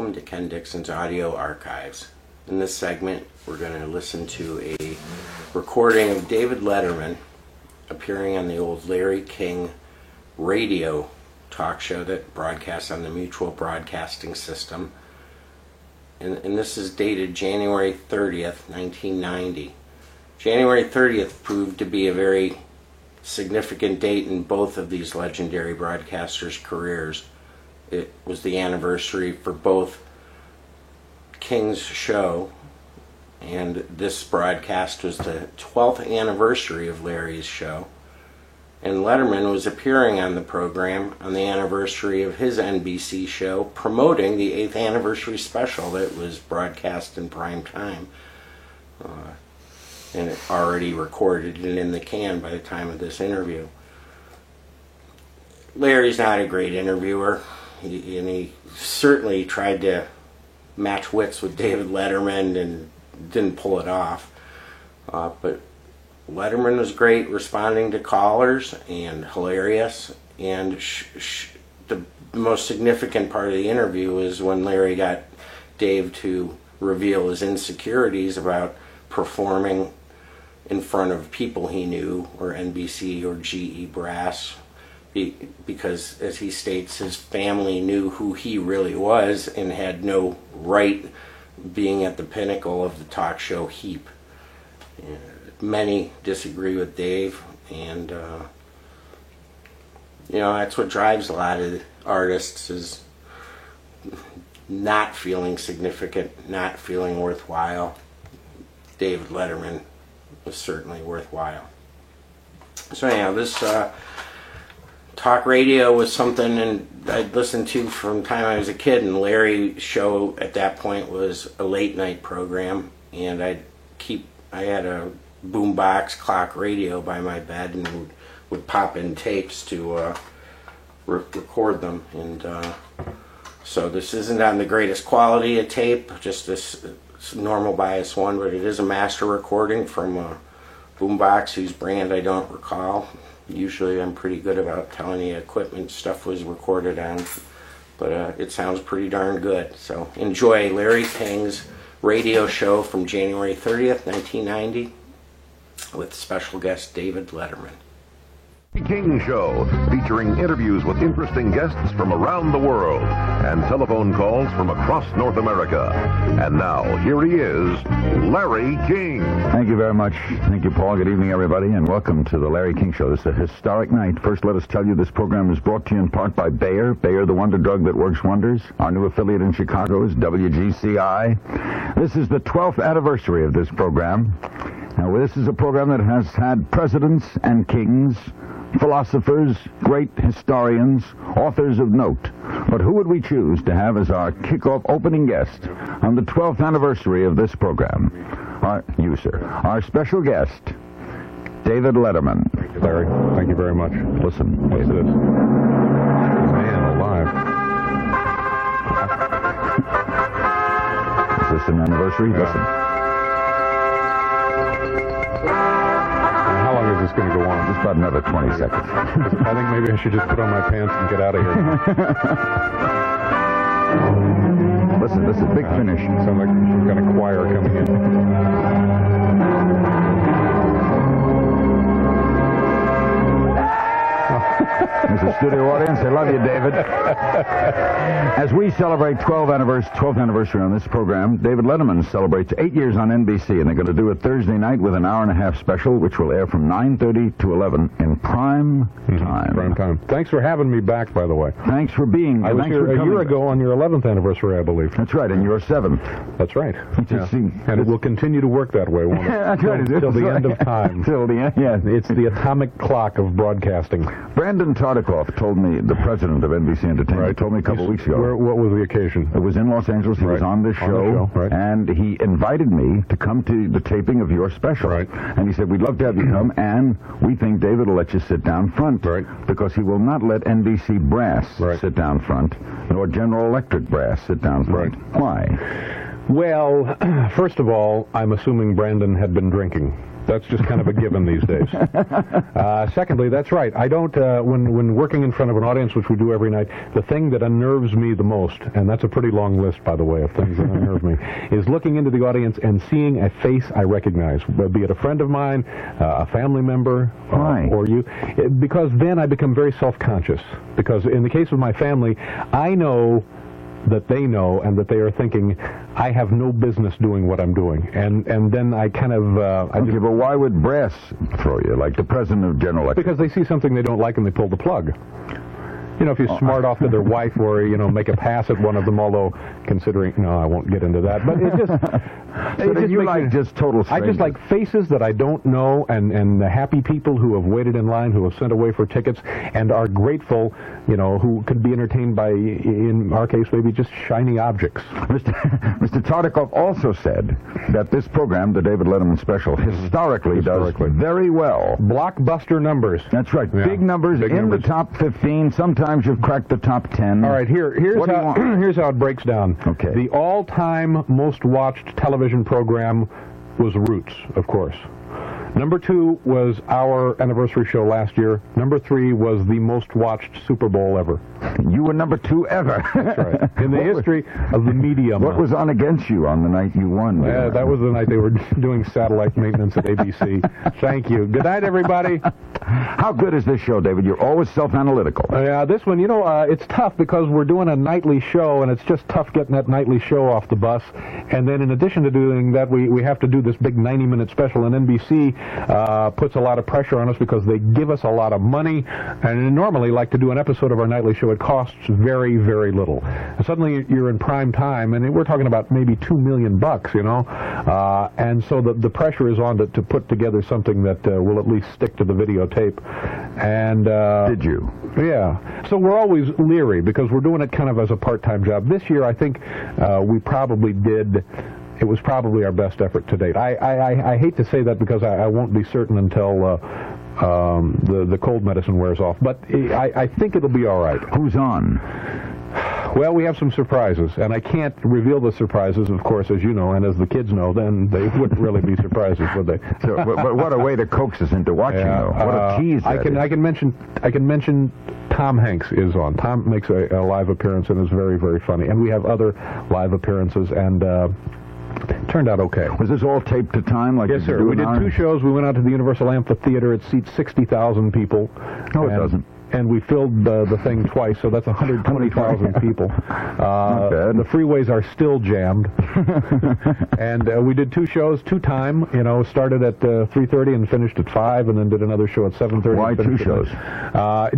Welcome to Ken Dixon's Audio Archives. In this segment, we're going to listen to a recording of David Letterman appearing on the old Larry King radio talk show that broadcasts on the Mutual Broadcasting System. And this is dated January 30th, 1990. January 30th proved to be a very significant date in both of these legendary broadcasters' careers. It was the anniversary for both King's show, and this broadcast was the 12th anniversary of Larry's show. And Letterman was appearing on the program on the anniversary of his NBC show, promoting the 8th anniversary special that was broadcast in prime time. And it already recorded and in the can by the time of this interview. Larry's not a great interviewer. He certainly tried to match wits with David Letterman and didn't pull it off. But Letterman was great responding to callers and hilarious. And the most significant part of the interview is when Larry got Dave to reveal his insecurities about performing in front of people he knew, or NBC or GE brass. Because, as he states, his family knew who he really was and had no right being at the pinnacle of the talk show heap. Many disagree with Dave, and that's what drives a lot of artists, is not feeling significant, not feeling worthwhile. David Letterman was certainly worthwhile. So anyhow, this talk radio was something I'd listened to from the time I was a kid, and Larry's show at that point was a late night program, and I had a boombox clock radio by my bed and would pop in tapes to record them. And so this isn't on the greatest quality of tape, just this normal bias one, but it is a master recording from a boombox whose brand I don't recall. Usually I'm pretty good about telling the equipment stuff was recorded on, but it sounds pretty darn good. So enjoy Larry King's radio show from January 30th, 1990, with special guest David Letterman. King Show, featuring interviews with interesting guests from around the world and telephone calls from across North America. And now, here he is, Larry King. Thank you very much. Thank you, Paul. Good evening, everybody, and welcome to the Larry King Show. This is a historic night. First, let us tell you this program is brought to you in part by Bayer. Bayer, the wonder drug that works wonders. Our new affiliate in Chicago is WGCI. This is the 12th anniversary of this program. Now, this is a program that has had presidents and kings, philosophers, great historians, authors of note. But who would we choose to have as our kickoff opening guest on the 12th anniversary of this program? You, sir. Our special guest, David Letterman. Thank you, Larry. Thank you very much. Listen. What's this? Man alive. Is this an anniversary? Yeah. Listen. How long is this going to go on? Just about another 20 seconds. I think maybe I should just put on my pants and get out of here. Listen, this is big finish. Sounds like some kind of choir coming in. There's a studio audience. I love you, David. As we celebrate 12th anniversary on this program, David Letterman celebrates 8 years on NBC, and they're going to do it Thursday night with an hour-and-a-half special, which will air from 9:30 to 11 in prime time. Prime time. Thanks for having me back, by the way. Thanks for being here. I was here a year ago on your 11th anniversary, I believe. That's right, and your 7th. That's right. Yeah. And it will continue to work that way, won't it? That's right. Till the end of time. Till the end, yeah. It's the atomic clock of broadcasting. Brandon Tartikoff told me, the president of NBC Entertainment, told me a couple weeks ago. What was the occasion? It was in Los Angeles. He was on this show, and he invited me to come to the taping of your special. Right. And he said, we'd love to have you come, and we think David will let you sit down front. Right. Because he will not let NBC brass sit down front, nor General Electric brass sit down front. Why? Well, first of all, I'm assuming Brandon had been drinking. That's just kind of a given these days. Secondly, that's right. I don't, when working in front of an audience, which we do every night, the thing that unnerves me the most, and that's a pretty long list, by the way, of things that unnerve me, is looking into the audience and seeing a face I recognize, be it a friend of mine, a family member, or you, because then I become very self-conscious. Because in the case of my family, I know that they know and that they are thinking, I have no business doing what I'm doing. And then I kind of... okay, but why would brass throw you, like the president of General Electric? Because they see something they don't like and they pull the plug. You know, if you smart off to their wife or, you know, make a pass at one of them, although considering... No, I won't get into that. But it just... So then you like just total strangers. I just like faces that I don't know and the happy people who have waited in line, who have sent away for tickets, and are grateful, you know, who could be entertained by, in our case, maybe just shiny objects. Mr. Tartikoff also said that this program, the David Letterman Special, historically does very well. Blockbuster numbers. That's right. Yeah. Big numbers in the top 15. Sometimes you've cracked the top 10. All right, here's how it breaks down. Okay. The all-time most watched television program was Roots, of course. Number 2 was our anniversary show last year. Number 3 was the most watched Super Bowl ever. You were number 2 ever. That's right. In the history of the medium. What was on against you on the night you won? That was the night they were doing satellite maintenance at ABC. Thank you. Good night, everybody. How good is this show, David? You're always self-analytical. This one, you know, it's tough because we're doing a nightly show, and it's just tough getting that nightly show off the bus. And then in addition to doing that, we have to do this big 90-minute special, and NBC puts a lot of pressure on us because they give us a lot of money, and normally, like to do an episode of our nightly show, it costs very, very little. And suddenly you're in prime time, and we're talking about maybe $2 million, you know, and so the pressure is on to put together something that will at least stick to the videotape. And did you? Yeah. So we're always leery because we're doing it kind of as a part-time job. This year, I think we probably did. It was probably our best effort to date. I hate to say that because I won't be certain until the cold medicine wears off. But I think it'll be all right. Who's on? Well, we have some surprises, and I can't reveal the surprises, of course, as you know, and as the kids know, then they wouldn't really be surprises, would they? So, but what a way to coax us into watching, though. What a tease that is. I can mention Tom Hanks is on. Tom makes a live appearance and is very, very funny. And we have other live appearances, and turned out okay. Was this all taped to time? Like yes, sir. We did 2 shows. We went out to the Universal Amphitheater. It seats 60,000 people. No, it doesn't. And we filled the thing twice, so that's 120,000 people. The freeways are still jammed. And we did 2 shows, 2 time. You know, started at 3:30 and finished at 5, and then did another show at 7:30. Why 2 shows?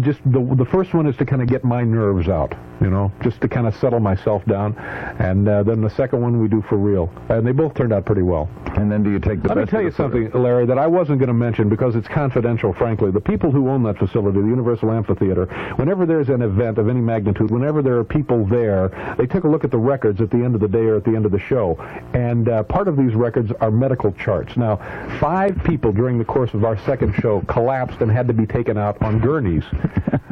Just the first one is to kind of get my nerves out, you know, just to kind of settle myself down. And then the second one we do for real. And they both turned out pretty well. And then do you take the Let me tell you something, Larry, that I wasn't going to mention because it's confidential, frankly. The people who own that facility, the Universal Amphitheater, whenever there's an event of any magnitude, whenever there are people there, they take a look at the records at the end of the day or at the end of the show. And part of these records are medical charts. Now, 5 people during the course of our second show collapsed and had to be taken out on gurneys.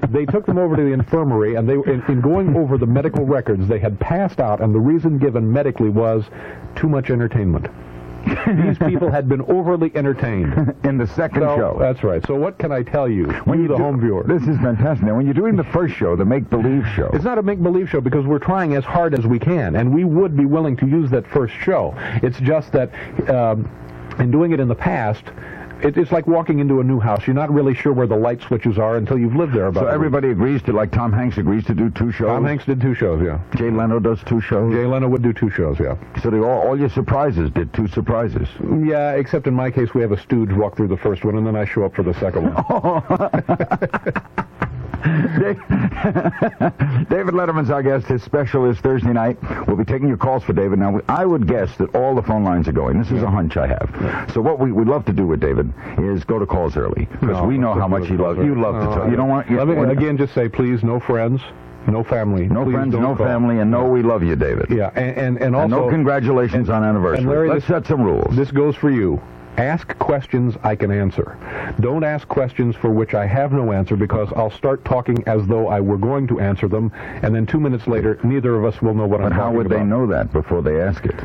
They took them over to the infirmary, and in going over the medical records, they had passed out, and the reason given medically was too much entertainment. These people had been overly entertained. In the second show. That's right. So what can I tell you, the home viewer? This is fantastic. Now, when you're doing the first show, the make-believe show. It's not a make-believe show because we're trying as hard as we can, and we would be willing to use that first show. It's just that in doing it in the past, it's like walking into a new house. You're not really sure where the light switches are until you've lived there about. So everybody agrees to, like Tom Hanks agrees to do 2 shows? Tom Hanks did 2 shows, yeah. Jay Leno does 2 shows? Jay Leno would do 2 shows, yeah. So all your surprises did 2 surprises? Yeah, except in my case we have a stooge walk through the first one, and then I show up for the second one. David Letterman's our guest. His special is Thursday night. We'll be taking your calls for David. Now, I would guess that all the phone lines are going. This is a hunch I have. Yeah. So what we'd love to do with David is go to calls early, because we know how much he loves. You love to talk. You don't want. Let me again just say, please, no friends. No family. No Please friends, no family, and no, we love you, David. Yeah, and also... And no congratulations on anniversary. And Larry, let's set some rules. This goes for you. Ask questions I can answer. Don't ask questions for which I have no answer, because I'll start talking as though I were going to answer them, and then 2 minutes later, neither of us will know what I'm talking about. But how would they know that before they ask it?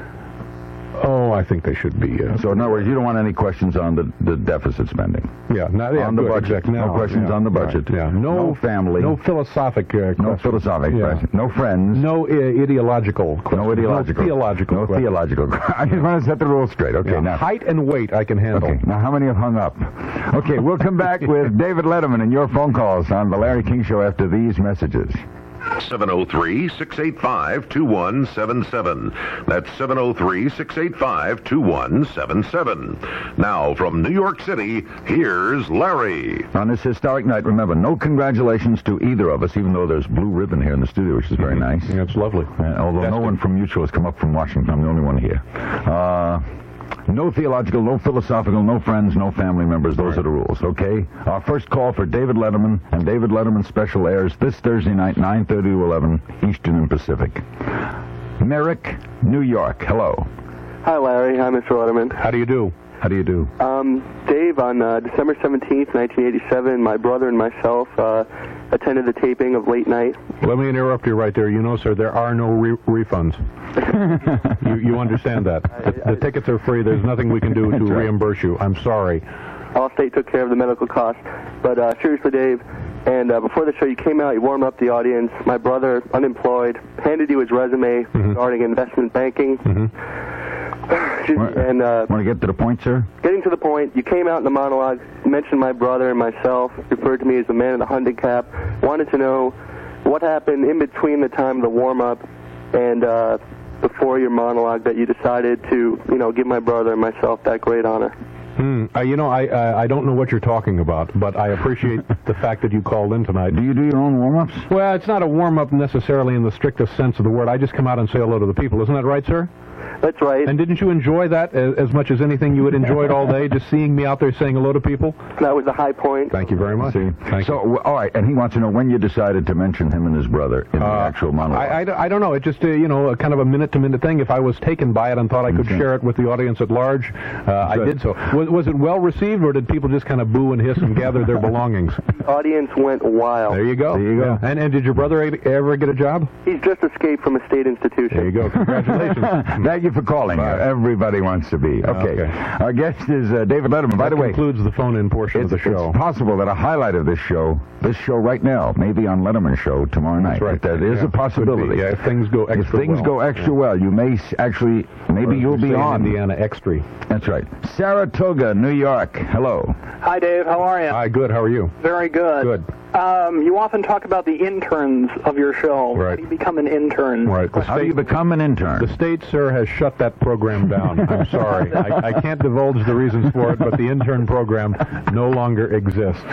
Oh, I think they should be. So in other words, you don't want any questions on the deficit spending. Yeah, on the good, budget. exactly. No questions on the budget. Right, yeah. No family. No philosophic questions. No philosophic questions. No friends. No ideological questions. No ideological. No theological. No questions. theological. I just want to set the rules straight. Okay, Yeah. now. Height and weight I can handle. Okay, now how many have hung up? Okay, we'll come back with David Letterman and your phone calls on The Larry King Show after these messages. 703-685-2177. That's 703-685-2177. Now, from New York City, here's Larry. On this historic night, remember, no congratulations to either of us, even though there's blue ribbon here in the studio, which is very nice. Yeah, it's lovely. Although no one from Mutual has come up from Washington. I'm the only one here. No theological, no philosophical, no friends, no family members. Those are the rules, okay? Our first call for David Letterman, and David Letterman special airs this Thursday night, 9:30 to 11, Eastern and Pacific. Merrick, New York. Hello. Hi, Larry. Hi, Mr. Letterman. How do you do? How do you do? Dave, on December 17th, 1987, my brother and myself attended the taping of Late Night. Let me interrupt you right there. You know, sir, there are no refunds. you understand that. The tickets are free. There's nothing we can do to reimburse you. I'm sorry. Allstate took care of the medical costs. But seriously, Dave, and before the show, you came out, you warmed up the audience. My brother, unemployed, handed you his resume regarding investment banking. And want to get to the point, sir? Getting to the point, you came out in the monologue, mentioned my brother and myself, referred to me as the man in the hunting cap, wanted to know what happened in between the time of the warm-up and before your monologue that you decided to, give my brother and myself that great honor. I don't know what you're talking about, but I appreciate the fact that you called in tonight. Do you do your own warm-ups? Well, it's not a warm-up necessarily in the strictest sense of the word. I just come out and say hello to the people. Isn't that right, sir? That's right. And didn't you enjoy that as much as anything you had enjoyed all day, just seeing me out there saying hello to people? That was a high point. Thank you very much. Thank you. All right, and he wants to know when you decided to mention him and his brother in the actual monologue. I don't know. It's just, a kind of a minute-to-minute thing. If I was taken by it and thought I could share it with the audience at large, I did so. Was it well-received, or did people just kind of boo and hiss and gather their belongings? The audience went wild. There you go. There you go. And did your brother ever get a job? He's just escaped from a state institution. There you go. Congratulations. Thank you for calling. Everybody wants to be. Okay. Our guest is David Letterman. By the way, concludes the phone-in portion of the show. It's possible that a highlight of this show right now, may be on Letterman's show tomorrow night. That's right. That is a possibility. Yeah, if things go extra well, you may actually, maybe you'll be on. Indiana Extra. That's right. Saratoga, New York. Hello. Hi, Dave. How are you? Hi, good. How are you? Very good. Good. You often talk about the interns of your show. Right. How do you become an intern? Right. How do you become an intern? The state, sir, has shut that program down. I'm sorry. I can't divulge the reasons for it, but the intern program no longer exists.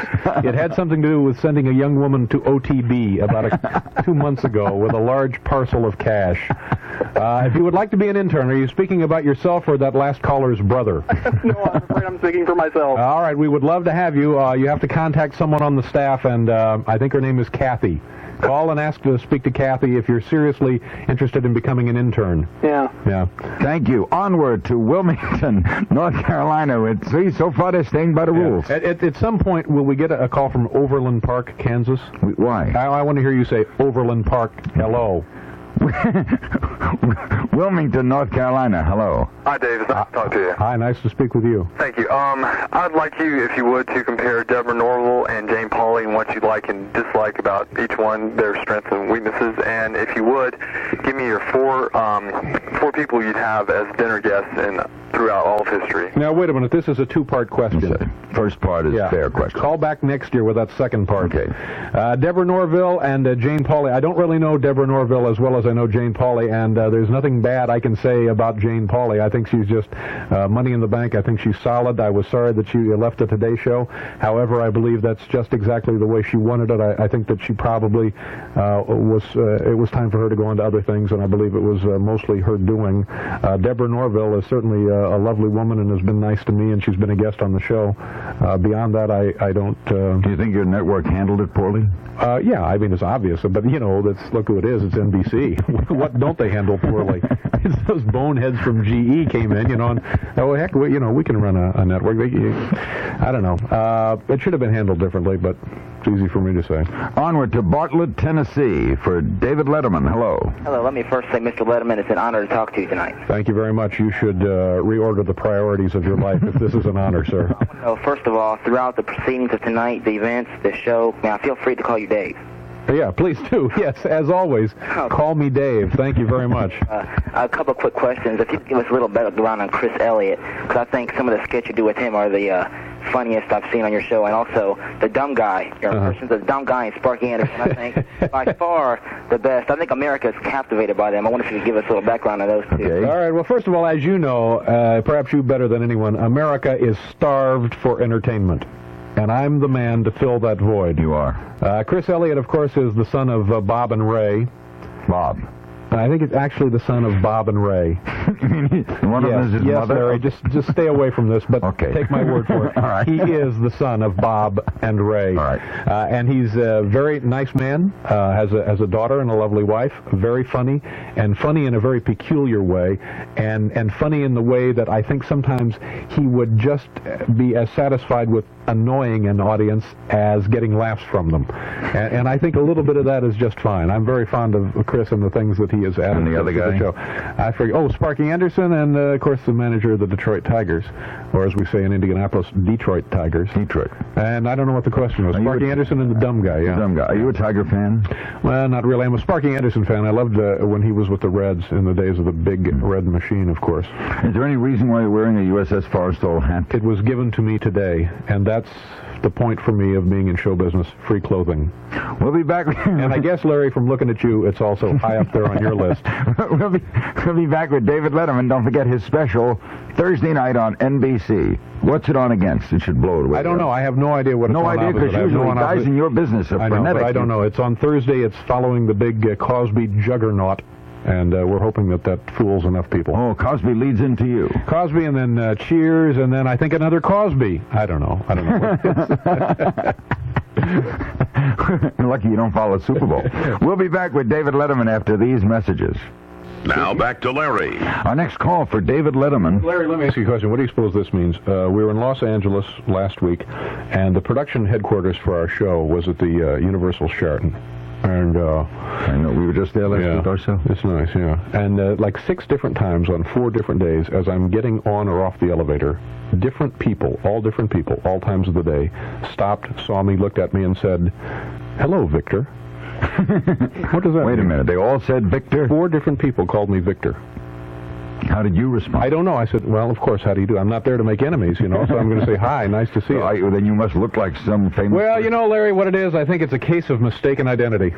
It had something to do with sending a young woman to OTB about 2 months ago with a large parcel of cash. If you would like to be an intern, are you speaking about yourself or that last caller's brother? No, I'm afraid I'm speaking for myself. All right. We would love to have you. You have to contact someone on the staff, and I think her name is Kathy. Call and ask to speak to Kathy if you're seriously interested in becoming an intern. Yeah. Thank you. Onward to Wilmington, North Carolina. See, so far they're staying by the rules. At some point, will we get a call from Overland Park, Kansas? Why? I want to hear you say, Overland Park, hello. Wilmington, North Carolina. Hello. Hi, Dave. It's nice to talk to you. Hi, nice to speak with you. Thank you. I'd like you, if you would, to compare Deborah Norville and Jane Pauley and what you like and dislike about each one, their strengths and weaknesses. And if you would, give me your four people you'd have as dinner guests throughout all of history. Now, wait a minute. This is a two-part question. First part is fair question. Call back next year with that second part. Okay. Deborah Norville and Jane Pauley. I don't really know Deborah Norville as well as I know Jane Pauley, and there's nothing bad I can say about Jane Pauley. I think she's just money in the bank. I think she's solid. I was sorry that she left the Today Show. However, I believe that's just exactly the way she wanted it. I think that she probably it was time for her to go on to other things, and I believe it was mostly her doing. Deborah Norville is certainly a lovely woman and has been nice to me, and she's been a guest on the show. Beyond that, I don't... Do you think your network handled it poorly? Yeah, I mean, it's obvious, but, look who it is. It's NBC. what don't they handle poorly? It's those boneheads from GE came in, and oh heck, we can run a network. I don't know. It should have been handled differently, but it's easy for me to say. Onward to Bartlett, Tennessee, for David Letterman. Hello. Hello. Let me first say, Mr. Letterman, it's an honor to talk to you tonight. Thank you very much. You should reorder the priorities of your life if this is an honor, sir. Well, first of all, throughout the proceedings of tonight, the events, the show, now feel free to call you Dave. Yeah, please do. Yes, as always, call me Dave. Thank you very much. A couple of quick questions. If you could give us a little background on Chris Elliott, because I think some of the sketch you do with him are the funniest I've seen on your show, and also the dumb guy. Your impressions of the dumb guy and Sparky Anderson, I think, by far the best. I think America is captivated by them. I wonder if you could give us a little background on those two. Okay. All right. Well, first of all, as you know, perhaps you better than anyone, America is starved for entertainment. And I'm the man to fill that void. You are. Chris Elliott, of course, is the son of Bob and Ray. Bob. I think it's actually the son of Bob and Ray. One of them is his mother? Larry, just stay away from this, but take my word for it. All right. He is the son of Bob and Ray. All right. And he's a very nice man, has a daughter and a lovely wife, very funny, and funny in a very peculiar way, and funny in the way that I think sometimes he would just be as satisfied with annoying an audience as getting laughs from them. And I think a little bit of that is just fine. I'm very fond of Chris and the things that he has added and the other to guy? the show. I forget. Oh, Sparky Anderson, and of course the manager of the Detroit Tigers, or as we say in Indianapolis, Detroit Tigers. Detroit. And I don't know what the question was. Sparky Anderson and the dumb guy. Yeah. The dumb guy. Are you a Tiger fan? Well, not really. I'm a Sparky Anderson fan. I loved when he was with the Reds in the days of the big red machine, of course. Is there any reason why you're wearing a USS Forrestal hat? It was given to me today, and that's the point for me of being in show business, free clothing. We'll be back. And I guess, Larry, from looking at you, it's also high up there on your list. We'll be back with David Letterman. Don't forget his special Thursday night on NBC. What's it on against? It should blow it away. I don't know. I have no idea what it's on. No idea, because usually guys in your business are frenetic. I know, but I don't know. It's on Thursday. It's following the big Cosby juggernaut. And we're hoping that fools enough people. Oh, Cosby leads into you. Cosby, and then Cheers, and then I think another Cosby. I don't know. Lucky you don't follow Super Bowl. We'll be back with David Letterman after these messages. Now back to Larry. Our next call for David Letterman. Larry, let me ask you a question. What do you suppose this means? We were in Los Angeles last week, and the production headquarters for our show was at the Universal Sheraton. And I know, we were just there last week or so. It's nice, yeah. And like 6 different times on 4 different days, as I'm getting on or off the elevator, different people, all times of the day, stopped, saw me, looked at me, and said, "Hello, Victor." What does that mean? Wait a minute. They all said Victor? 4 different people called me Victor. How did you respond? I don't know. I said, well, of course, how do you do? I'm not there to make enemies, so I'm going to say, hi, nice to see you. Then you must look like some famous... Well, Larry, what it is, I think it's a case of mistaken identity.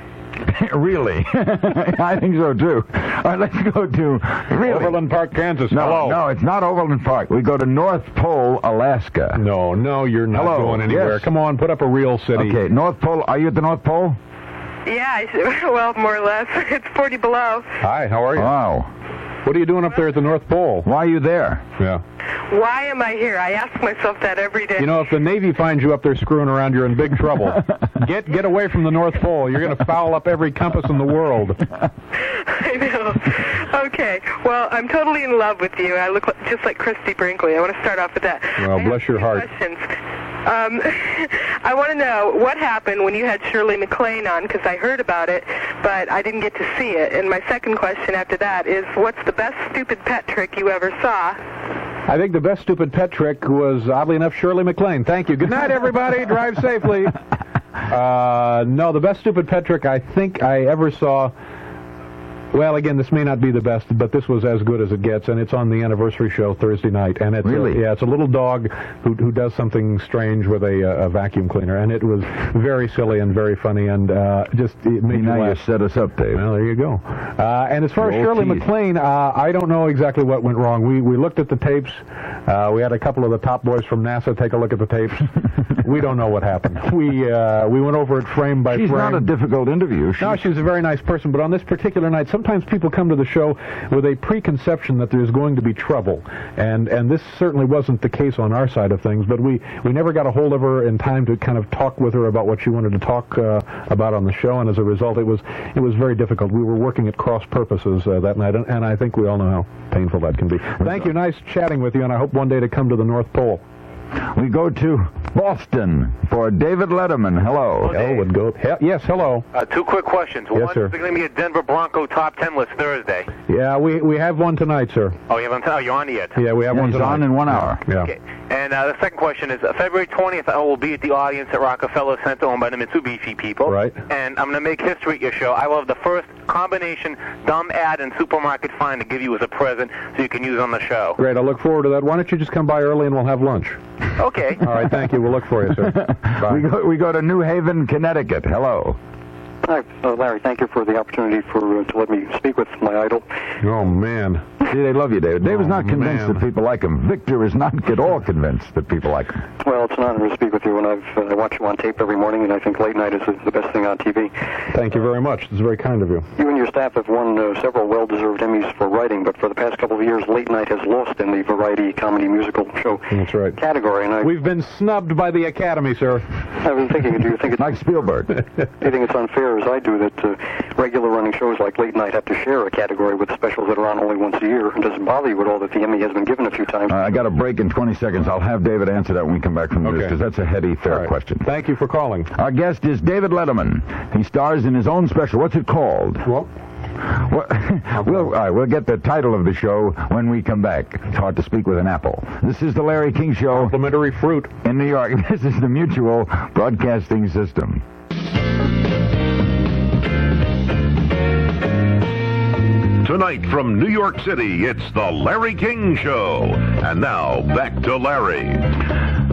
Really? I think so, too. All right, let's go to... Really? Overland Park, Kansas. Hello. No, it's not Overland Park. We go to North Pole, Alaska. No, you're not going anywhere. Yes. Come on, put up a real city. Okay, North Pole. Are you at the North Pole? Yeah, well, more or less. It's 40 below. Hi, how are you? Wow. What are you doing up there at the North Pole? Why are you there? Yeah. Why am I here? I ask myself that every day. If the Navy finds you up there screwing around, you're in big trouble. Get away from the North Pole. You're going to foul up every compass in the world. I know. Okay. Well, I'm totally in love with you. I look just like Christy Brinkley. I want to start off with that. Well, bless your heart. Questions. I want to know what happened when you had Shirley MacLaine on, because I heard about it, but I didn't get to see it. And my second question after that is, what's the best stupid pet trick you ever saw? I think the best stupid pet trick was, oddly enough, Shirley MacLaine. Thank you. Good night, everybody. Drive safely. No, the best stupid pet trick I think I ever saw... Well, again, this may not be the best, but this was as good as it gets, and it's on the anniversary show Thursday night. And it's really? It's a little dog who does something strange with a vacuum cleaner, and it was very silly and very funny, and it made me laugh. You set us up, Dave. Well, there you go. And as far as Shirley MacLaine, I don't know exactly what went wrong. We looked at the tapes. We had a couple of the top boys from NASA take a look at the tapes. We don't know what happened. We went over it frame by frame. She's not a difficult interview. No, she's a very nice person, but on this particular night, sometimes sometimes people come to the show with a preconception that there's going to be trouble, and this certainly wasn't the case on our side of things, but we never got a hold of her in time to kind of talk with her about what she wanted to talk about on the show, and as a result, it was very difficult. We were working at cross purposes that night, and I think we all know how painful that can be. Thank you. Nice chatting with you, and I hope one day to come to the North Pole. We go to Boston for David Letterman. Hello. Yes, hello. 2 quick questions. Yes, One, sir. is there going to be a Denver Bronco top 10 list Thursday? Yeah, we have one tonight, sir. Oh, you haven't? Oh, you're on yet? Yeah, we have one He's tonight. on in 1 hour. Yeah. Okay. And the second question is, February 20th, I will be at the audience at Rockefeller Center owned by the Mitsubishi people. Right. And I'm going to make history at your show. I will have the first combination dumb ad and supermarket find to give you as a present so you can use on the show. Great, I look forward to that. Why don't you just come by early and we'll have lunch? Okay. All right, thank you. We'll look for you, sir. Bye. We go to New Haven, Connecticut. Hello. Hi, Larry. Thank you for the opportunity to let me speak with my idol. Oh, man. See, they love you, David. David's not convinced man. that people like him. Victor is not at all convinced that people like him. Well, it's an honor to speak with you, and I watch you on tape every morning, and I think late night is the best thing on TV. Thank you very much. It's very kind of you. You and your staff have won several well-deserved Emmys for writing, but for the past couple of years, late night has lost in the variety comedy musical show That's right. category. And We've been snubbed by the Academy, sir. I was thinking, do you think it's Like Spielberg. do you think it's unfair, as I do, that regular running shows like late night have to share a category with specials that are on only once a year? It doesn't bother you at all that the Emmy has been given a few times? I got a break in 20 seconds. I'll have David answer that when we come back from the news, Okay. because that's a heady, fair All right. question. Thank you for calling. Our guest is David Letterman. He stars in his own special. What's it called? Well, We'll get the title of the show when we come back. It's hard to speak with an apple. This is the Larry King Show complimentary fruit. in New York. This is the Mutual Broadcasting System. Tonight from New York City, it's the Larry King Show. And now, back to Larry.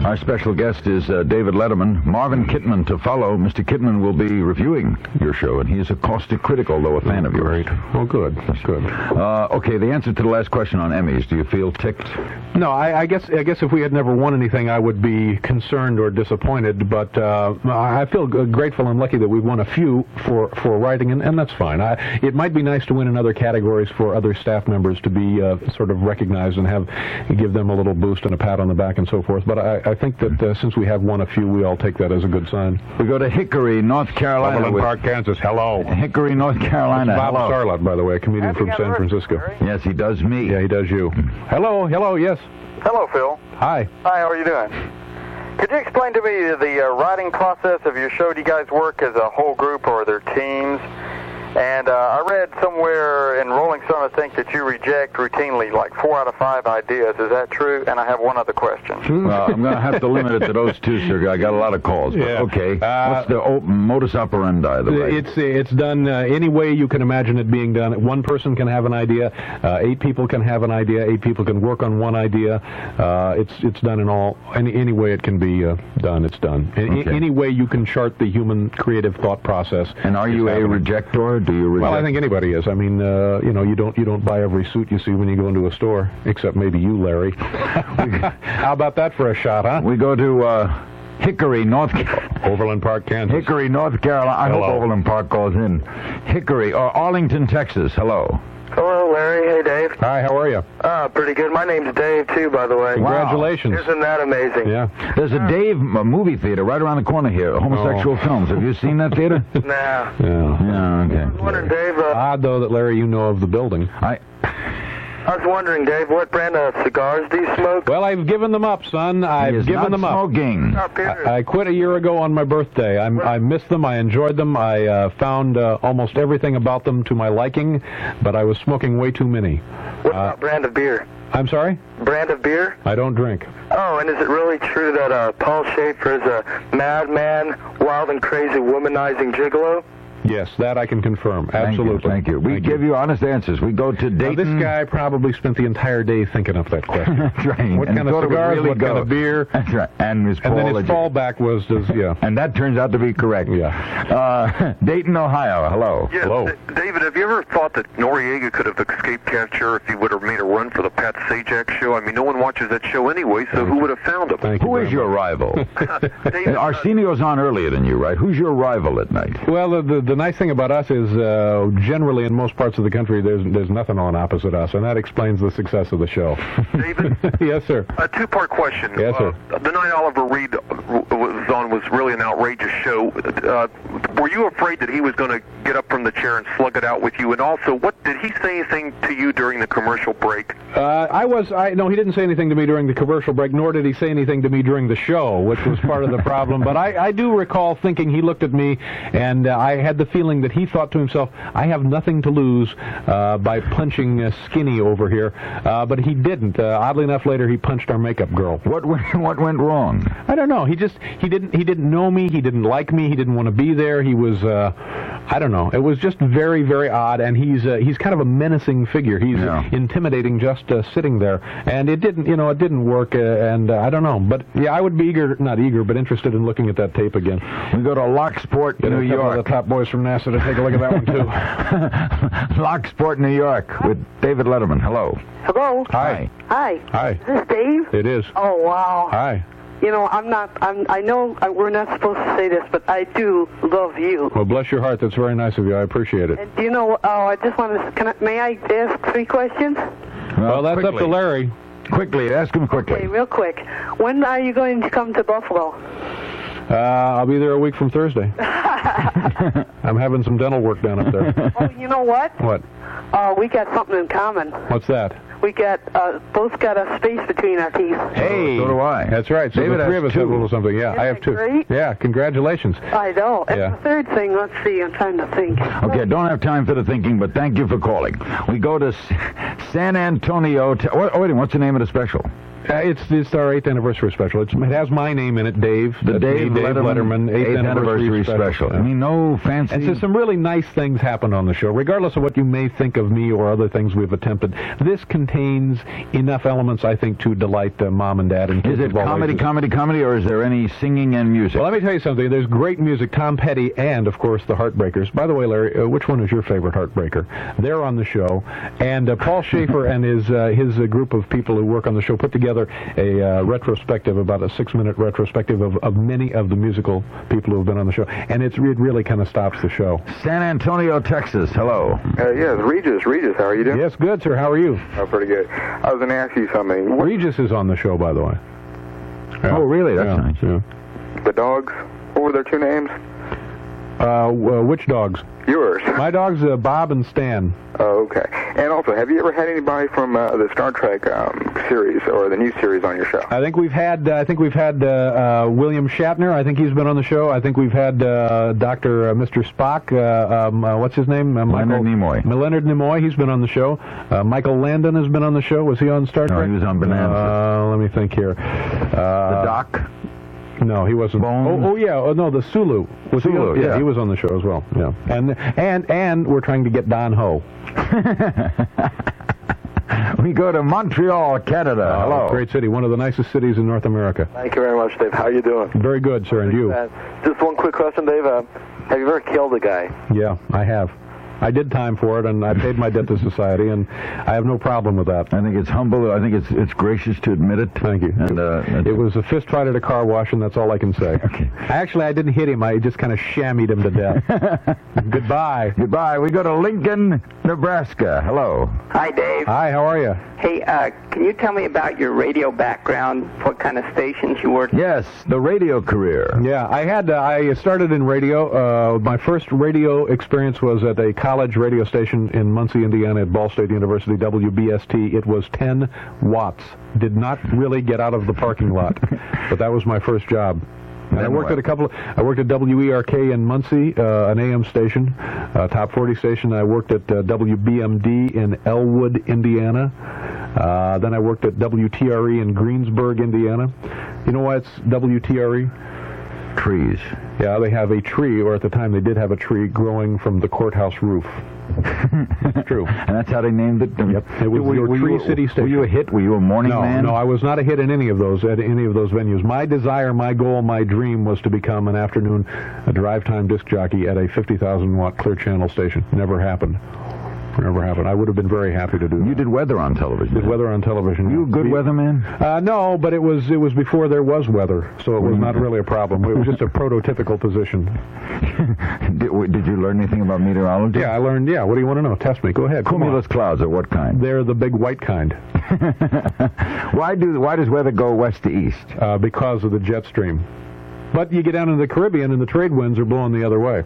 Our special guest is David Letterman. Marvin Kittman to follow. Mr. Kittman will be reviewing your show, and he is a caustic critic, although a fan of yours. Oh, good. That's good. Okay, the answer to the last question on Emmys. Do you feel ticked? No, I guess if we had never won anything, I would be concerned or disappointed. But I feel grateful and lucky that we've won a few for writing, and that's fine. It might be nice to win in other categories for other staff members to be sort of recognized and give them a little boost and a pat on the back and so forth. But I think that since we have won a few, we all take that as a good sign. We go to Hickory, North Carolina. Overland Park, Kansas. Hello. Hickory, North Carolina. Bob Hello. Charlotte, by the way, a comedian from San Francisco. Yes, he does me. Yeah, he does you. Hello, yes. Hello, Phil. Hi. Hi, how are you doing? Could you explain to me the writing process of your show? Do you guys work as a whole group or are there teams? And I read somewhere in Rolling Stone, I think, that you reject routinely like 4 out of 5 ideas. Is that true? And I have one other question. Well, I'm going to have to limit it to those two, sir. I got a lot of calls. But Yeah. okay. What's the modus operandi? It's done any way you can imagine it being done. One person can have an idea. 8 people can have an idea. 8 people can work on one idea. It's done in any way it can be done. It's done. Any way you can chart the human creative thought process. And are you a rejector? Do you reject? Well, I think anybody is. I mean, you don't buy every suit you see when you go into a store, except maybe you, Larry. How about that for a shot, huh? We go to Hickory, Overland Park, Kansas. Hickory, North Carolina. I hope Overland Park calls in. Hickory, or Arlington, Texas. Hello. Hello, Larry. Hey, Dave. Hi, how are you? Pretty good. My name's Dave, too, by the way. Congratulations. Isn't that amazing? Yeah. There's a Dave movie theater right around the corner here, Homosexual Films. Have you seen that theater? Nah. Yeah. Okay. I was wondering, Dave... Odd, though, that, Larry, you know of the building. I was wondering, Dave, what brand of cigars do you smoke? Well, I've given them up, son. I've given them up. Smoking. I quit a year ago on my birthday. I missed them. I enjoyed them. I found almost everything about them to my liking, but I was smoking way too many. What about brand of beer? I'm sorry? Brand of beer? I don't drink. Oh, and is it really true that Paul Schaefer is a madman, wild and crazy womanizing gigolo? Yes, that I can confirm. Absolutely. Thank you. We give you honest answers. We go to Dayton. Now, this guy probably spent the entire day thinking up that question. That's right. What kind of cigars, what kind of beer? That's right. And his fallback was, And that turns out to be correct. Yeah. Dayton, Ohio. Hello. Yes, Hello. David, have you ever thought that Noriega could have escaped capture if he would have made a run for the Pat Sajak show? I mean, no one watches that show anyway, so who would have found him? Who is your rival? Arsenio's on earlier than you, right? Who's your rival at night? Well, the the nice thing about us is generally in most parts of the country there's nothing on opposite us, and that explains the success of the show. David? Yes, sir. A two-part question. Yes, sir. The night Oliver Reed was on was really an outrageous show. Were you afraid that he was going to get up from the chair and slug it out with you? And also, did he say anything to you during the commercial break? No, he didn't say anything to me during the commercial break, nor did he say anything to me during the show, which was part of the problem. But I do recall thinking he looked at me, and I had the feeling that he thought to himself, I have nothing to lose by punching Skinny over here. But he didn't. Oddly enough, later he punched our makeup girl. What went wrong? I don't know. He didn't know me. He didn't like me. He didn't want to be there. He was I don't know. It was just very, very odd, and he's kind of a menacing figure. He's intimidating just sitting there, and it didn't work, and I don't know. But yeah, I would be but interested in looking at that tape again. We go to Locksport, New York. The top boys from NASA to take a look at that one too. Locksport, New York, with David Letterman. Hello. Hello. Hi. Hi. Hi. Is this Dave? It is. Oh wow. Hi. You know, I know we're not supposed to say this, but I do love you. Well, bless your heart. That's very nice of you. I appreciate it. And do you know, I just want to, may I ask 3 questions? Well, that's up to Larry. Quickly, ask him quickly. Okay, real quick. When are you going to come to Buffalo? I'll be there a week from Thursday. I'm having some dental work done up there. Oh, you know what? What? We got something in common. What's that? We got both got a space between our teeth. Hey, so do I. That's right. So David the 3 of us have a little something. Yeah, I have 2. Great? Yeah, congratulations. I know. And Yeah. the third thing, let's see, I'm trying to think. Okay, don't have time for the thinking, but thank you for calling. We go to San Antonio. Wait, what's the name of the special? It's our 8th anniversary special. It has my name in it, Dave. The Dave Letterman 8th anniversary special. Yeah. I mean, no fancy. And so some really nice things happened on the show, regardless of what you may think of me or other things we've attempted. This contains enough elements, I think, to delight Mom and Dad. And is it comedy, or is there any singing and music? Well, let me tell you something. There's great music. Tom Petty and, of course, the Heartbreakers. By the way, Larry, which one is your favorite Heartbreaker? They're on the show. And Paul Schaefer and his group of people who work on the show put together a retrospective, about a 6-minute retrospective of many of the musical people who have been on the show. And it really kind of stops the show. San Antonio, Texas. Hello. Yes, Regis. Regis, how are you doing? Yes, good, sir. How are you? Oh, pretty good. I was going to ask you something. Regis is on the show, by the way. Yeah. Oh, really? That's nice. Yeah. The dogs, what were their 2 names? Which dogs? Yours. My dogs, Bob and Stan. Oh, okay. And also, have you ever had anybody from the Star Trek series or the new series on your show? I think we've had William Shatner. I think he's been on the show. I think we've had Dr. Mr. Spock. What's his name? Leonard Nimoy. Leonard Nimoy. He's been on the show. Michael Landon has been on the show. Was he on Star Trek? No, he was on Bonanza. Let me think here. The Doc. No, he wasn't. Bones. Oh, yeah. No, the Sulu. Was Sulu, he? Yeah, he was on the show as well. Yeah. And we're trying to get Don Ho. We go to Montreal, Canada. Hello. Great city. One of the nicest cities in North America. Thank you very much, Dave. How are you doing? Very good, sir. And you? Just one quick question, Dave. Have you ever killed a guy? Yeah, I have. I did time for it, and I paid my debt to society, and I have no problem with that. I think it's humble. I think it's gracious to admit it. Thank you. And it was a fist fight at a car wash, and that's all I can say. Okay. Actually, I didn't hit him. I just kind of shammied him to death. Goodbye. Goodbye. We go to Lincoln, Nebraska. Hello. Hi, Dave. Hi, how are you? Hey, can you tell me about your radio background, what kind of stations you worked? Yes, the radio career. Yeah, I started in radio. My first radio experience was at a college radio station in Muncie, Indiana at Ball State University, WBST. It was 10 watts. Did not really get out of the parking lot, but that was my first job. And I worked at I worked at WERK in Muncie, an AM station, top 40 station. I worked at WBMD in Elwood, Indiana. Then I worked at WTRE in Greensburg, Indiana. You know why it's WTRE? Trees. Yeah, they have a tree, or at the time they did have a tree growing from the courthouse roof. It's true. And that's how they named it? Yep. It was your Tree City station. Were you a hit? Were you a morning man? No, I was not a hit in any of those venues. My desire, my goal, my dream was to become an afternoon drive time disc jockey at a 50,000 watt clear channel station. Never happened. Never happened. I would have been very happy to do that. You did weather on television. Did weather on television. You a good weatherman? No, but it was before there was weather, so it was not really a problem. It was just a prototypical position. Did you learn anything about meteorology? Yeah, I learned. Yeah, what do you want to know? Test me. Go ahead. Cumulus clouds are what kind? They're the big white kind. Why does weather go west to east? Because of the jet stream. But you get down into the Caribbean and the trade winds are blowing the other way.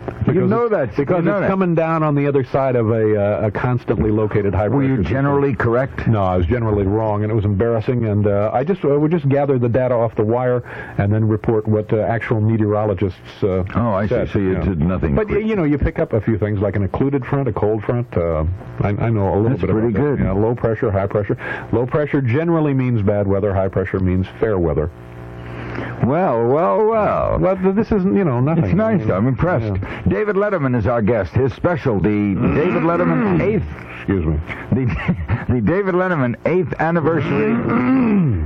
Because you know that. Because it's coming down on the other side of a constantly located high pressure. Were you generally correct? No, I was generally wrong, and it was embarrassing. And I would just gather the data off the wire and then report what actual meteorologists said. Oh, I see. So you did nothing. But you pick up a few things like an occluded front, a cold front. I know a little bit about that. That's pretty good. Low pressure, high pressure. Low pressure generally means bad weather. High pressure means fair weather. Well. Well, this isn't, nothing. It's nice, though. I'm impressed. Yeah. David Letterman is our guest. His special, the David Letterman 8th... Excuse me. The David Letterman 8th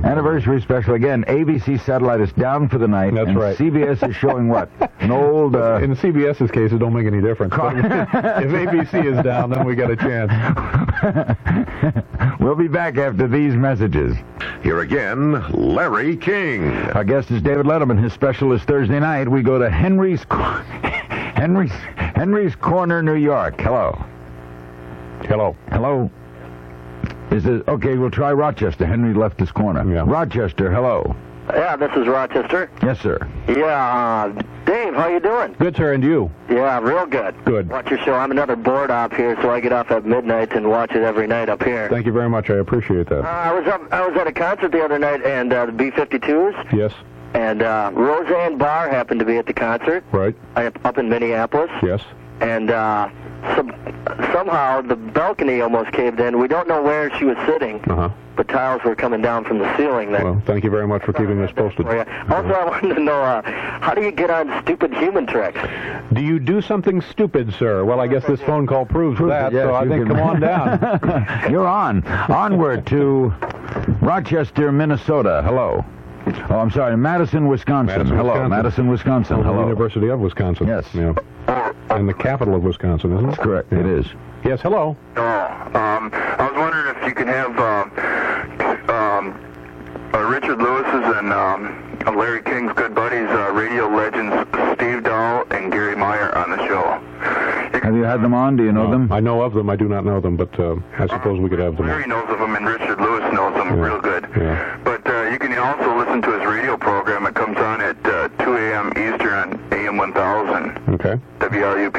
anniversary special. Again, ABC satellite is down for the night. That's right. CBS is showing what? An old... In CBS's case, it don't make any difference. If ABC is down, then we got a chance. We'll be back after these messages. Here again, Larry King. Our guest is David Letterman. His special is Thursday night. We go to Henry's Corner, New York. Hello. Is it okay? We'll try Rochester. Henry left his corner. Yeah. Rochester. Hello. Yeah, this is Rochester. Yes, sir. Yeah, Dave, how you doing? Good, sir, and you? Yeah, real good. Good. Watch your show. I'm another board op here, so I get off at midnight and watch it every night up here. Thank you very much. I appreciate that. I was at a concert the other night, and the B-52s. Yes. And Roseanne Barr happened to be at the concert. Right. Up in Minneapolis. Yes. And somehow the balcony almost caved in. We don't know where she was sitting, but tiles were coming down from the ceiling there. Well, thank you very much for keeping us posted. Also, I wanted to know, how do you get on stupid human tricks? Do you do something stupid, sir? Well, I guess this phone call proves that, so I think come on down. You're on. Onward to Rochester, Minnesota. Hello. Oh, I'm sorry, Madison, Wisconsin. Hello, Madison, Wisconsin. Hello. University of Wisconsin. Yes. Yeah. And the capital of Wisconsin, isn't it? That's correct. Yeah. It is. Yes, hello. I was wondering if you could have Richard Lewis's and Larry King's good buddies, radio legends Steve Dahl and Gary Meyer on the show. Have you had them on? Do you know them? I know of them. I do not know them, but I suppose we could have them Larry on. knows of them, and Richard Lewis knows them real good. Yeah. But you can also listen to his radio program. It comes on at 2 a.m. Eastern on AM 1000. Okay. WRUP.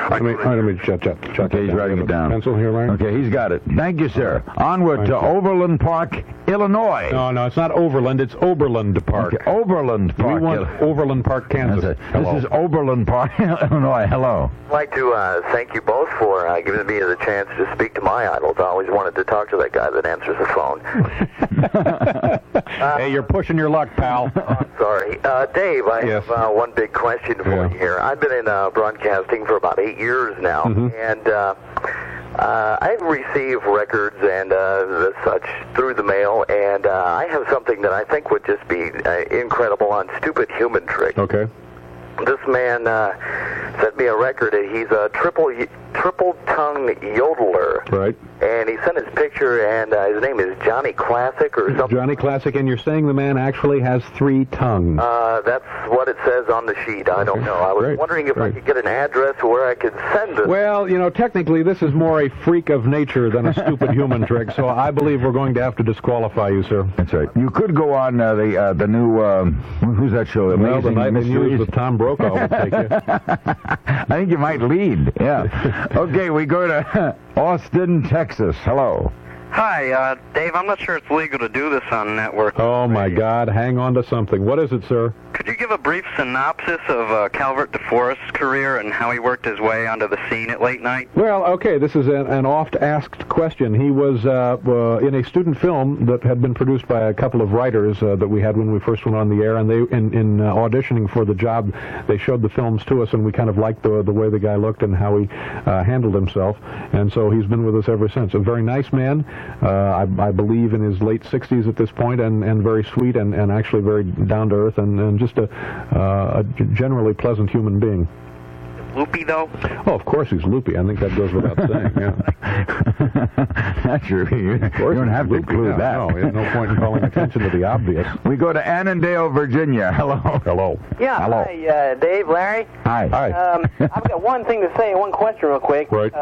Let me check. Okay, he's writing it down. Pencil here, Larry? Okay, he's got it. Thank you, sir. Onward to Overland Park, Illinois. No, it's not Overland. It's Oberland Park. Okay, Overland Park. We want Overland Park, Kansas. This is Oberland Park, Illinois. Hello. I'd like to thank you both for giving me the chance to speak to my idols. I always wanted to talk to that guy that answers the phone. Hey, you're pushing your luck, pal. I'm sorry. Dave, I have one big question for you here. I've been in broadcasting for about 8 years now, and I receive records and such through the mail, and I have something that I think would just be incredible on stupid human tricks. Okay. This man sent me a record. He's a triple-tongue yodeler. Right. And he sent his picture, and his name is Johnny Classic or something. Johnny Classic, and you're saying the man actually has 3 tongues. That's what it says on the sheet. I don't know. I was wondering if I could get an address where I could send this. Well, technically this is more a freak of nature than a stupid human trick, so I believe we're going to have to disqualify you, sir. That's right. You could go on the new, who's that show? Well, the Nightly News with Tom Brokaw would take you. I think you might lead, yeah. Okay, we go to Austin, Texas. Hello. Hi, Dave, I'm not sure it's legal to do this on network. Oh, my God, hang on to something. What is it, sir? Could you give a brief synopsis of Calvert DeForest's career and how he worked his way onto the scene at late night? Well, okay, this is an oft-asked question. He was in a student film that had been produced by a couple of writers that we had when we first went on the air, and they, in auditioning for the job, they showed the films to us, and we kind of liked the way the guy looked and how he handled himself, and so he's been with us ever since. A very nice man, I believe in his late 60s at this point, and very sweet and actually very down-to-earth and just a generally pleasant human being. loopy, though? Oh, of course he's loopy. I think that goes without saying, yeah. That's true. You don't have to include that. No, there's no point in calling attention to the obvious. We go to Annandale, Virginia. Hello. Hello. Yeah, Hello. hi, Dave, Larry. Hi. I've got one thing to say, one question real quick. Right.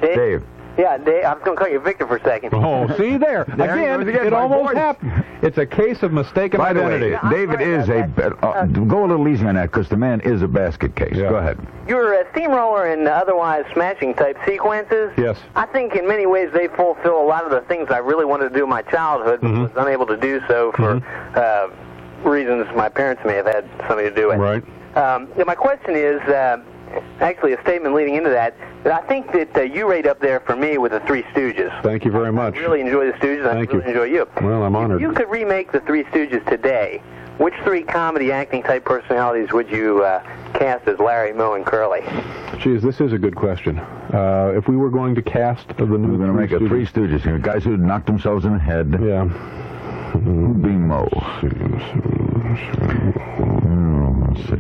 Dave. Yeah, Dave, I was going to call you Victor for a second. Oh, see there. Again, it almost happened. It's a case of mistaken By the identity. way, David is go a little easy on that, because the man is a basket case. Yeah. Go ahead. Your steamroller and otherwise smashing type sequences, Yes. I think in many ways they fulfill a lot of the things I really wanted to do in my childhood, but was unable to do so for reasons my parents may have had something to do with. Right. My question is, actually a statement leading into that I think that you rate up there for me with the Three Stooges. Thank you very much. I really enjoy the Stooges. Thank I really enjoy you. Well, I'm honored. If you could remake the Three Stooges today, which three comedy acting type personalities would you cast as Larry, Moe, and Curly? Geez, this is a good question. If we were going to cast the new... We're going to make a Three Stooges here. Guys who knocked themselves in the head. Yeah. Who'd be Moe? Let's see.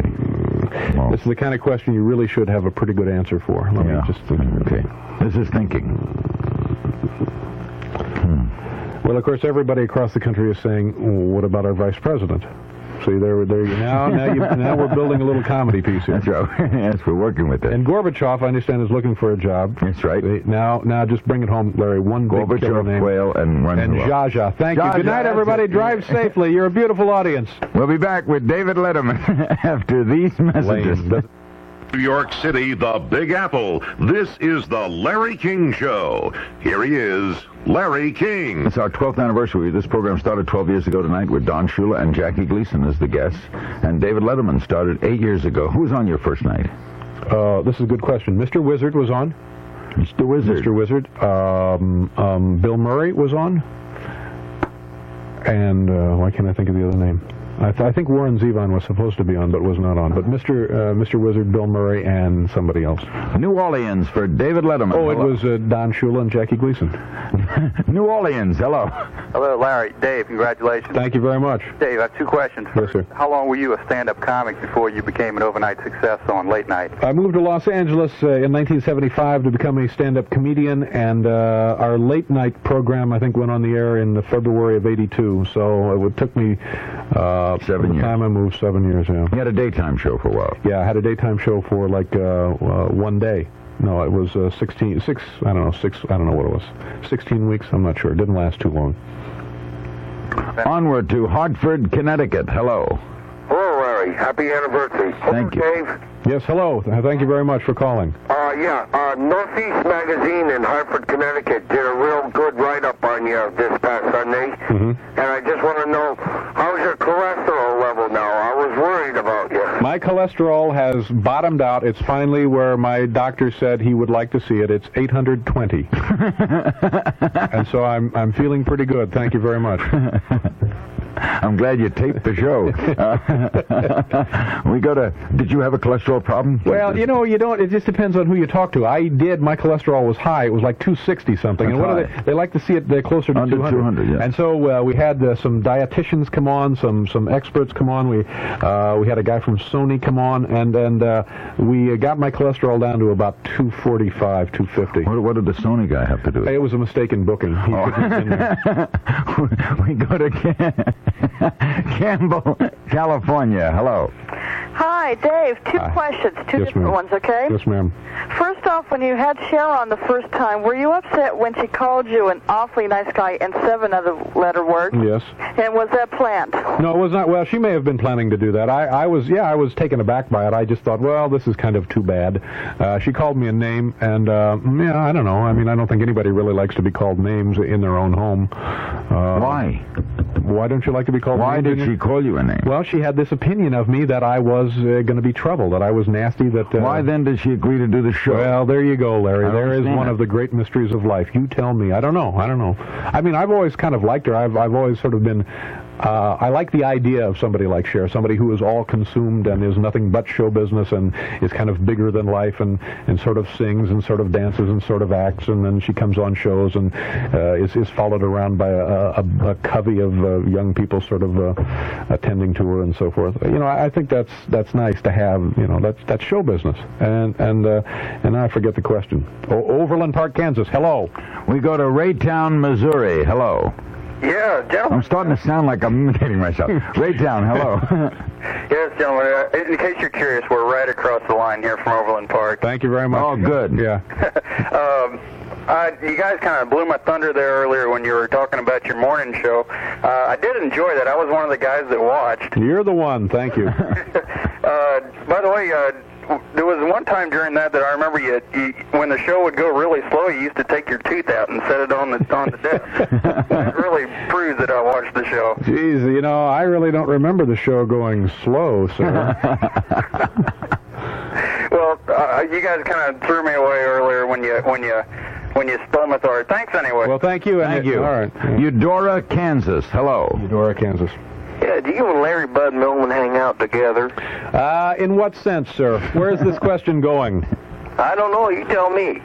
This is the kind of question you really should have a pretty good answer for. Let me just think. Okay. This is thinking. Well, of course, everybody across the country is saying, what about our vice president? See, there you now we're building a little comedy piece here. That's right. Yes, we're working with it. And Gorbachev, I understand, is looking for a job. That's right. See, now, just bring it home, Larry. One big killer name. Gorbachev, Quayle, and Zsa Zsa. Thank you. Good night, everybody. Drive safely. You're a beautiful audience. We'll be back with David Letterman after these messages. New York City, the Big Apple. This is the Larry King Show. Here he is, Larry King. It's our 12th anniversary. This program started 12 years ago tonight with Don Shula and Jackie Gleason as the guests. And David Letterman started 8 years ago. Who was on your first night? This is a good question. Mr. Wizard was on. Mr. Wizard. Mr. Wizard. Bill Murray was on. And why can't I think of the other name? I think Warren Zevon was supposed to be on, but was not on. But Mr. Wizard, Bill Murray, and somebody else. New Orleans for David Letterman. Oh, it was Don Shula and Jackie Gleason. New Orleans, hello. Hello, Larry. Dave, congratulations. Thank you very much. Dave, I have two questions. Yes, sir. How long were you a stand-up comic before you became an overnight success on late night? I moved to Los Angeles in 1975 to become a stand-up comedian, and our late night program, I think, went on the air in February of '82. So it took me 7 years. Time I moved 7 years. Yeah. You had a daytime show for a while. Yeah, I had a daytime show for like 1 day. No, it was 6, I don't know what it was. 16 weeks, I'm not sure. It didn't last too long. Onward to Hartford, Connecticut. Hello. Hello, Larry. Happy anniversary. Thank you. Dave. Yes, hello. Thank you very much for calling. Northeast Magazine in Hartford, Connecticut did a real good write-up on you this past Sunday. And I just want to know, how's your cholesterol level now? I was worried about you. My cholesterol has bottomed out. It's finally where my doctor said he would like to see it. It's 820. And so I'm feeling pretty good. Thank you very much. I'm glad you taped the show. Did you have a cholesterol problem? Well, you don't. It just depends on who you talk to. I did. My cholesterol was high. It was like 260 something. That's and what high. They like to see it closer to Under 200. yeah. And so we had some dietitians come on, some experts come on. We had a guy from Sony come on, and we got my cholesterol down to about 245, 250. What did the Sony guy have to do with it? It was a mistaken booking. He couldn't have been there. We go to Campbell, California. Hello. Hi, Dave. Two questions, two different ones, okay? Yes, ma'am. First off, when you had Cher on the first time, were you upset when she called you an awfully nice guy and 7 other letter words? Yes. And was that planned? No, it was not. Well, she may have been planning to do that. I was taken aback by it. I just thought, well, this is kind of too bad. She called me a name, and I don't know. I mean, I don't think anybody really likes to be called names in their own home. Why? Why don't you like to be called? Why did she call you a name? Well, she had this opinion of me that I was going to be trouble, that I was nasty. That why then did she agree to do the show? Well, there you go, Larry. There is one of the great mysteries of life. You tell me. I don't know. I mean, I've always kind of liked her. I've always sort of been I like the idea of somebody like Cher, somebody who is all consumed and is nothing but show business and is kind of bigger than life and sort of sings and sort of dances and sort of acts, and then she comes on shows and is followed around by a covey of young people sort of attending to her and so forth. You know, I think that's nice to have. You know, that's show business. And now I forget the question. Overland Park, Kansas. Hello. We go to Raytown, Missouri. Hello. Yeah, gentlemen. I'm starting to sound like I'm imitating myself. Raytown, hello. Yes, gentlemen. In case you're curious, we're right across the line here from Overland Park. Thank you very much. Oh, good. Yeah. You guys kind of blew my thunder there earlier when you were talking about your morning show. I did enjoy that. I was one of the guys that watched. You're the one. Thank you. By the way, there was one time during that I remember you when the show would go really slow, you used to take your tooth out and set it on the desk. That really proves that I watched the show. Jeez, you know, I really don't remember the show going slow, sir. Well, you guys kind of threw me away earlier when you stole my thunder. Thanks anyway. Well, thank you. Thank you. All right. Eudora, Kansas. Hello. Eudora, Kansas. Yeah, do you and Larry Bud Millman hang out together? In what sense, sir? Where is this question going? I don't know. You tell me.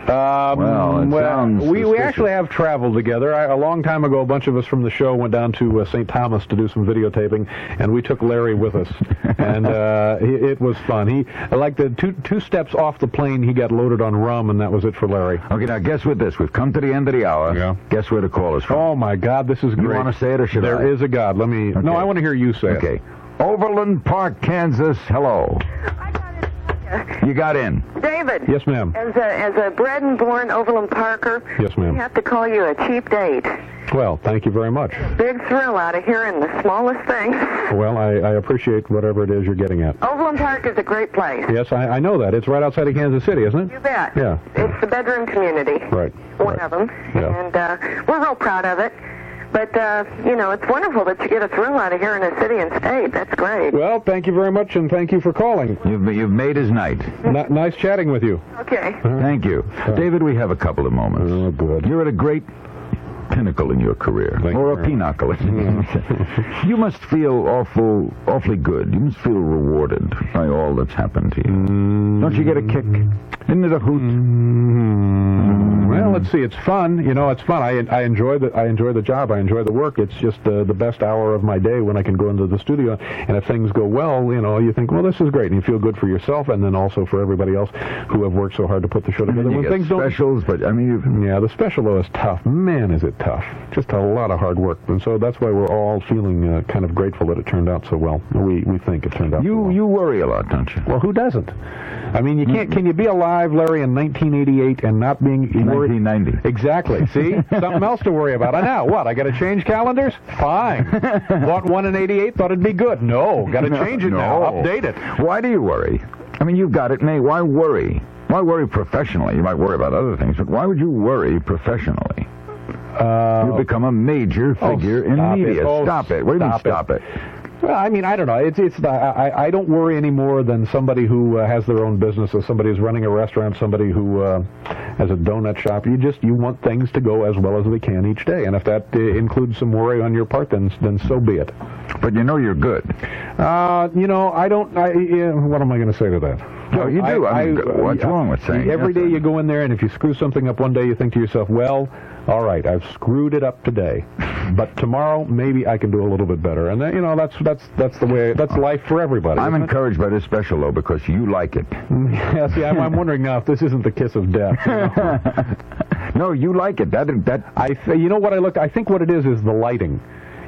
We actually have traveled together. A long time ago, a bunch of us from the show went down to St. Thomas to do some videotaping, and we took Larry with us. And it was fun. He, like the two steps off the plane, he got loaded on rum, and that was it for Larry. Okay, now guess what this. We've come to the end of the hour. Yeah. Guess where the call is from. Oh, my God, this is great. You want to say it or should I? There is a God. Let me... Okay. No, I want to hear you say it. Okay. Overland Park, Kansas. Hello. You got in. David. Yes, ma'am. As a bred and born Overland Parker, yes, ma'am. We have to call you a cheap date. Well, thank you very much. Big thrill out of hearing the smallest thing. Well, I appreciate whatever it is you're getting at. Overland Park is a great place. Yes, I know that. It's right outside of Kansas City, isn't it? You bet. Yeah. It's the bedroom community. Right. One of them. Yeah. And we're real proud of it. But, you know, it's wonderful that you get a thrill out of hearing a city and state. That's great. Well, thank you very much, and thank you for calling. You've made his night. Nice chatting with you. Okay. Thank you. David, we have a couple of moments. Oh, good. You're at a great pinnacle in your career, or a pinnacle. You must feel awfully good. You must feel rewarded by all that's happened to you. Don't you get a kick? Isn't it a hoot? Well, let's see. It's fun. You know, it's fun. I enjoy the job. I enjoy the work. It's just the best hour of my day when I can go into the studio. And if things go well, you know, you think, well, this is great, and you feel good for yourself, and then also for everybody else who have worked so hard to put the show together. When things specials, but I mean, yeah, the special though is tough. Man, is it tough. Just a lot of hard work, and so that's why we're all feeling kind of grateful that it turned out so well. We think it turned out. So well. You worry a lot, don't you? Well, who doesn't? I mean, you can't. Can you be alive, Larry, in 1988 and not being worried? 1990. Exactly. See, something else to worry about. Now what? I got to change calendars? Fine. Bought one in '88. Thought it'd be good. No, got to change it now. Update it. Why do you worry? I mean, you've got it, May. Why worry? Why worry professionally? You might worry about other things, but why would you worry professionally? You've become a major figure in media. Stop it. What do you mean stop it? Well, I mean, I don't know. I don't worry any more than somebody who has their own business, or somebody who's running a restaurant, somebody who has a donut shop. You want things to go as well as they can each day, and if that includes some worry on your part, then so be it. But you know you're good. You know, I don't. What am I going to say to that? No, you do. What's wrong with saying every day you go in there, and if you screw something up one day, you think to yourself, well, all right, I've screwed it up today, but tomorrow maybe I can do a little bit better. And you know, that's the way. That's life for everybody. I'm encouraged by this special though because you like it. Yeah, see, I'm wondering now if this isn't the kiss of death. You know? No, you like it. You know what I look? I think what it is the lighting.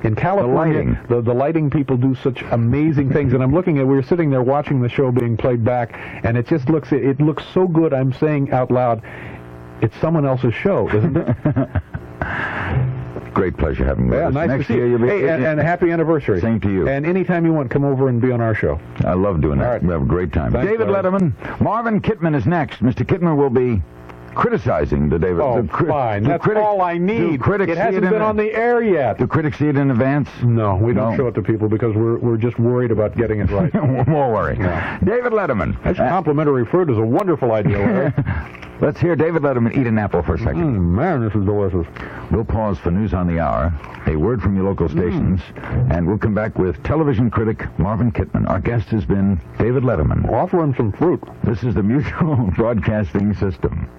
In California, the lighting people do such amazing things, and I'm looking at. We were sitting there watching the show being played back, and it just looks so good. I'm saying out loud, it's someone else's show, isn't it? Great pleasure having you. Yeah, nice Next to see year, you. Hey, and happy anniversary. Same to you. And anytime you want, come over and be on our show. I love doing that. All right. We have a great time. Thanks, David Letterman. Marvin Kittman is next. Mr. Kittman will be criticizing the David. Oh, fine. That's all I need. It hasn't been on the air yet. Do critics see it in advance? No, we don't show it to people because we're just worried about getting it right. More worry. Yeah. David Letterman. That's complimentary fruit is a wonderful idea, Larry. Let's hear David Letterman eat an apple for a second. Man, this is delicious. We'll pause for news on the hour, a word from your local stations, and we'll come back with television critic Marvin Kittman. Our guest has been David Letterman. Offering some fruit. This is the Mutual Broadcasting System.